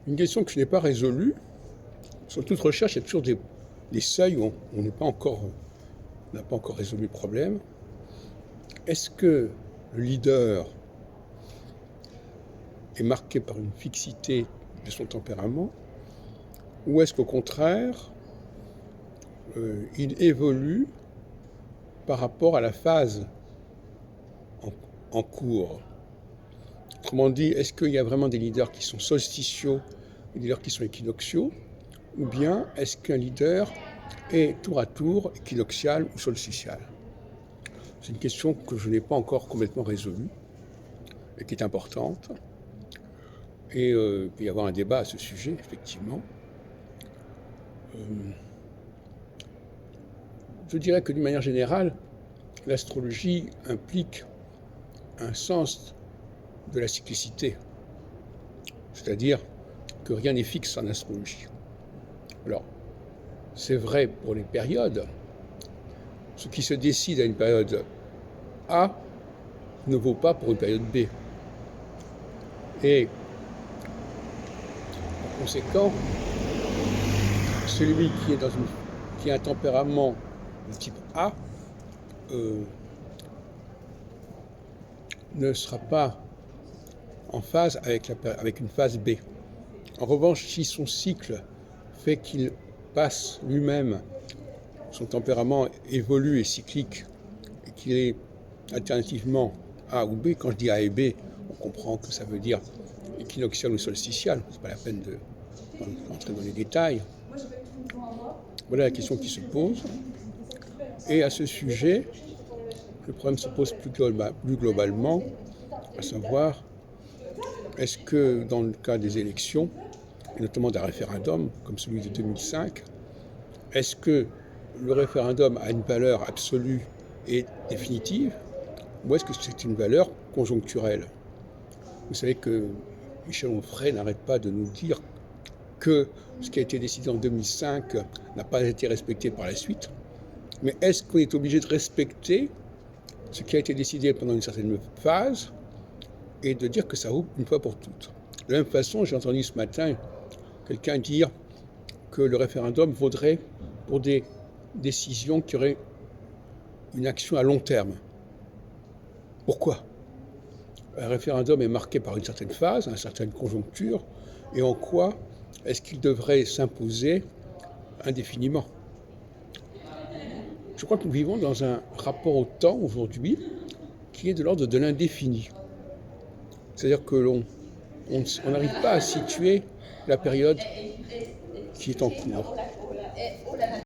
Une question que je n'ai pas résolue, sur toute recherche, il y a toujours des seuils où on n'a pas encore résolu le problème. Est-ce que le leader est marqué par une fixité de son tempérament, ou est-ce qu'au contraire, il évolue par rapport à la phase en cours? Autrement dit, est-ce qu'il y a vraiment des leaders qui sont solsticiaux et des leaders qui sont équinoxiaux, ou bien est-ce qu'un leader est tour à tour équinoxial ou solsticial? C'est une question que je n'ai pas encore complètement résolue et qui est importante. Et il peut y avoir un débat à ce sujet, effectivement. Je dirais que d'une manière générale, l'astrologie implique un sens de la cyclicité, c'est-à-dire que rien n'est fixe en astrologie. Alors, c'est vrai pour les périodes. Ce qui se décide à une période A ne vaut pas pour une période B. Et par conséquent, celui qui a un tempérament de type A ne sera pas en phase avec une phase B. En revanche, si son cycle fait qu'il passe lui-même, son tempérament évolue et cyclique, et qu'il est alternativement A ou B, quand je dis A et B, on comprend que ça veut dire équinoxial ou solsticial, c'est pas la peine d'entrer dans les détails. Voilà la question qui se pose. Et à ce sujet, le problème se pose plus globalement, à savoir, est-ce que dans le cas des élections, et notamment d'un référendum comme celui de 2005, est-ce que le référendum a une valeur absolue et définitive, ou est-ce que c'est une valeur conjoncturelle? Vous savez que Michel Onfray n'arrête pas de nous dire que ce qui a été décidé en 2005 n'a pas été respecté par la suite. Mais est-ce qu'on est obligé de respecter ce qui a été décidé pendant une certaine phase et de dire que ça vaut une fois pour toutes? De la même façon, j'ai entendu ce matin quelqu'un dire que le référendum vaudrait pour des décisions qui auraient une action à long terme. Pourquoi? Un référendum est marqué par une certaine phase, une certaine conjoncture, et en quoi est-ce qu'il devrait s'imposer indéfiniment? Je crois que nous vivons dans un rapport au temps aujourd'hui qui est de l'ordre de l'indéfini. C'est-à-dire que l'on n'arrive pas à situer la période qui est en cours.